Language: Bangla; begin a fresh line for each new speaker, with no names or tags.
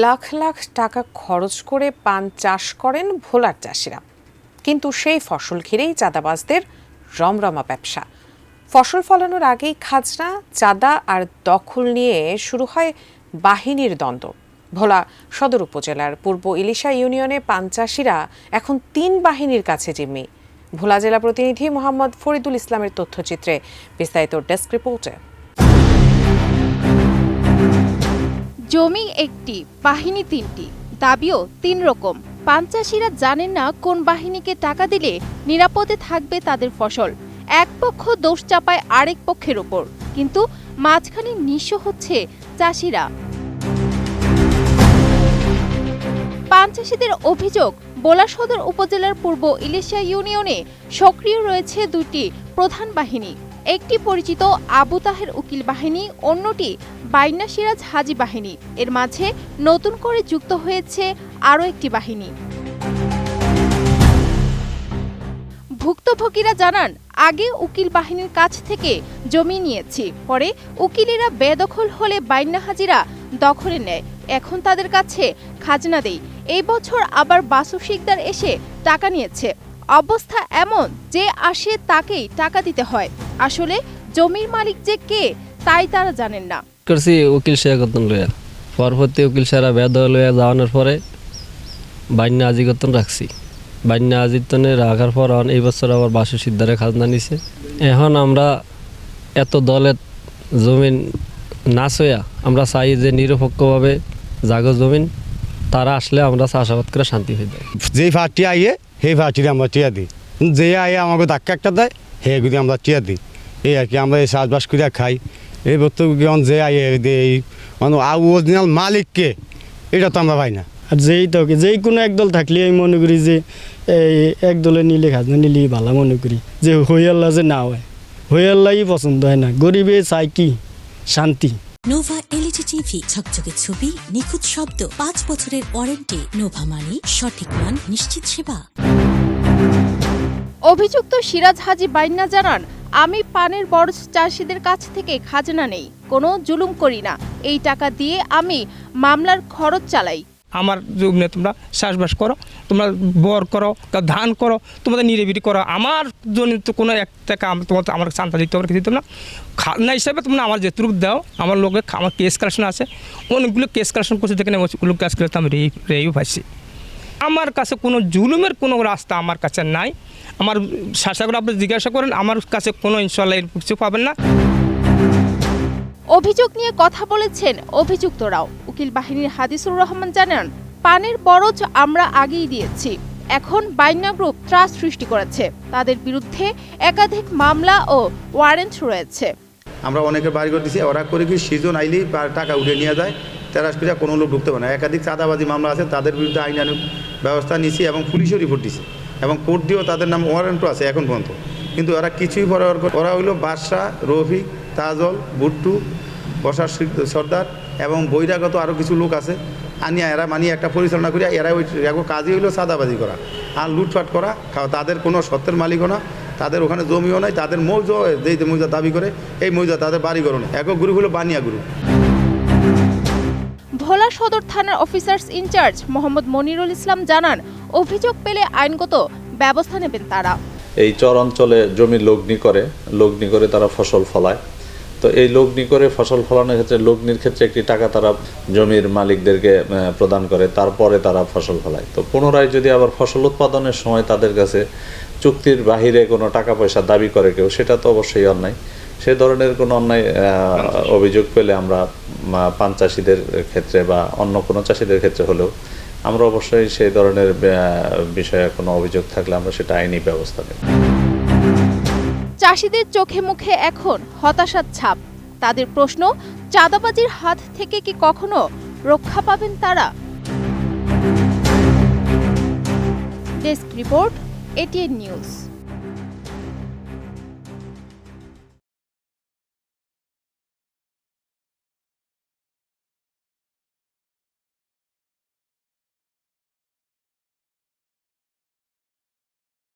লাখ লাখ টাকা খরচ করে পান চাষ করেন ভোলার চাষিরা, কিন্তু সেই ফসল ঘিরেই চাঁদাবাজদের রমরমা ব্যবসা। ফসল ফলানোর আগেই খাজনা, চাঁদা আর দখল নিয়ে শুরু হয় বাহিনীর দ্বন্দ্ব। ভোলা সদর উপজেলার পূর্ব ইলিশা ইউনিয়নে পান চাষিরা এখন ৩ বাহিনীর কাছে জিম্মি। ভোলা জেলা প্রতিনিধি মোহাম্মদ ফরিদুল ইসলামের তথ্যচিত্রে বিস্তারিত ডেস্ক রিপোর্টে।
জমি একটি, বাহিনী ৩টি, দাবিও ৩ রকম। পান চাষিরা জানেন না কোন বাহিনীকে টাকা দিলে নিরাপদে থাকবে তাদের ফসল। এক পক্ষ দোষ চাপায় আরেক পক্ষের ওপর, কিন্তু মাঝখানে নিঃস্ব হচ্ছে চাষিরা। পান চাষিদের অভিযোগ, ভোলা সদর উপজেলার পূর্ব ইলিশা ইউনিয়নে সক্রিয় রয়েছে 2টি প্রধান বাহিনী। একটি পরিচিত আবু তাহের উকিল বাহিনী, অন্যটি বাইন্না সিরাজ হাজি বাহিনী। এর মাঝে নতুন করে যুক্ত হয়েছে আরও একটি বাহিনী। ভুক্তভোগীরা জানান, আগে উকিল বাহিনীর কাছ থেকে জমি নিয়েছি, পরে উকিলেরা বেদখল হলে বাইন্না হাজিরা দখলে নেয়। এখন তাদের কাছে খাজনা দেই। এই বছর আবার বাসু শিকদার এসে টাকা নিয়েছে। অবস্থা এমন যে আসে তাকেই টাকা দিতে হয়। আসলে জমির মালিক যে কে তাই তারা জানেন না।
করছি উকিল শেয়াকতন লইয়া, পরবর্তী উকিল সারা বেদ লইয়া যাওয়ানোর পরে বাইন্না আজিগতন রাখছি। বাইন্না আজিতনে রাখার পর এই বছর আবার বাসু সিদ্ধারে খাজনা নিছে। এখন আমরা এত দলের জমিন না সইয়া আমরা চাই যে নিরপেক্ষভাবে জাগো জমিন তারা আসলে আমরা চাষাবাদ করে শান্তি হয়ে যায়।
যেই পার্টি আইয়ে সেই পার্টিতে আমরা টিয়া দিই, যে আইয়ে আমাকে ধাক্কা একটা দেয় সেগুলি আমরা টিয়া দিই। এই আর কি আমরা এই চাষবাস করে খাই। এই বর্তমান যে আইয়ে এই মানে অরিজিনাল মালিককে এটা তো আমরা পাই না।
আর যেই কোনো একদল থাকলে আমি মনে করি যে এই এক দলে নিলে খাজনা নিলেই ভালো মনে করি। যে হইয়াল্লা যে না হয়, হইয়াল্লাই পছন্দ হয় না। গরিবে চাই কি শান্তি।
নোভা এলইডি টিভি, ঝকঝকে ছবি, নিখুঁত শব্দ, 5 বছরের ওয়ারেন্টি। নোভা মানি সঠিক মান, নিশ্চিত সেবা।
অভিযুক্ত সিরাজ হাজি বাইন্না জানান, আমি পানের বড় চাষিদের কাছ থেকে খাজনা নেই, কোনো জুলুম করি না। এই টাকা দিয়ে আমি মামলার খরচ চালাই।
আমার জমিনে তোমরা চাষবাস করো, তোমরা বর করো, ধান করো, তোমাদের নিরিবিলি করো। আমার জন্য তো কোনো এক টাকা তোমার আমার চান্দা দিতে হবে, দিতাম না। খাজনা হিসাবে তোমরা আমার যেটুকু দাও। আমার লোকে আমার কেস কালেকশন আছে, অনেকগুলো কেস কালেকশন করছে, দেখে ওগুলো কেস কালেকশন আমি রেই পাইছি। আমার কাছে কোনো জুলুমের কোনো রাস্তা আমার কাছে নাই। আমার শাসকরা আপনি জিজ্ঞাসা করেন, আমার কাছে কোনো ইনশাল্লাহ কিছু পাবেন না।
অভিযোগ নিয়ে কথা বলেছেন অভিযুক্তরাও। উকিল বাহিনীর হাদিসুর রহমান জানান, পানের বরজ আমরা আগেই দিয়েছি, এখন বাইন্না গ্রুপ ত্রাস সৃষ্টি করেছে। তাদের বিরুদ্ধে একাধিক মামলা ও ওয়ারেন্ট রয়েছে।
আমরা অনেকে বাড়ি করে দিচ্ছি, ওরা করে কি সিজন আইলেই টাকা উঠে নিয়ে যায়, তেরাস পিঠা কোনো লোক ঢুকতে পারে না। একাধিক চাঁদাবাজি মামলা আছে, তাদের বিরুদ্ধে আইনানুগ ব্যবস্থা নিয়েছি এবং পুলিশও রিপোর্ট দিছে এবং কোর্ট দিয়েও তাদের নাম ওয়ারেন্টও আছে এখন পর্যন্ত। কিন্তু ওরা কিছুই পরোয়ার করে। ওরা হইল বাদশাহ, রফিক, তাজল, ভুট্টু, বসার সর্দার এবং বহিরাগত আরও কিছু লোক আছে। আনিয়া এরা একটা পরিচালনা করিয়া এরা ওই কাজই হইলো চাঁদাবাজি করা আর লুটপাট করা। তাদের কোনো সত্যের মালিকও না, তাদের ওখানে জমিও নাই, তাদের মৌজা যেই মৌজা দাবি করে এই মৌজা তাদের বাড়িঘরও নেই। একক গ্রুপ হলো বানিয়া গ্রুপ।
ভোলা সদর থানার অফিসার্স ইনচার্জ মোহাম্মদ মনিরুল ইসলাম জানান, অভিযোগ পেলে আইনগত ব্যবস্থা নেবেন তারা।
এই চর অঞ্চলে জমি লগ্নি করে তারা ফসল ফলায়। তো এই লগ্নি করে ফসল ফলানোর ক্ষেত্রে লগ্নির ক্ষেত্রে একটি টাকা তারা জমির মালিকদেরকে প্রদান করে, তারপরে তারা ফসল ফলায়। তো পুনরায় যদি আবার ফসল উৎপাদনের সময় তাদের কাছে চুক্তির বাহিরে কোনো টাকা পয়সা দাবি করে কেউ, সেটা তো অবশ্যই অন্যায়। সে ধরনের কোনো অন্যায় অভিযোগ পেলে আমরা পান চাষিদের ক্ষেত্রে বা অন্য কোনো চাষিদের ক্ষেত্রে হলেও আমরা অবশ্যই সেই ধরনের বিষয়ে কোনো অভিযোগ থাকলে আমরা সেটা আইনি ব্যবস্থা নেব।
চাষিদের চোখে মুখে এখন হতাশার ছাপ। তাদের প্রশ্ন, চাঁদাবাজির হাত থেকে কি কখনো রক্ষা পাবেন তারা? Desk report, ATN news.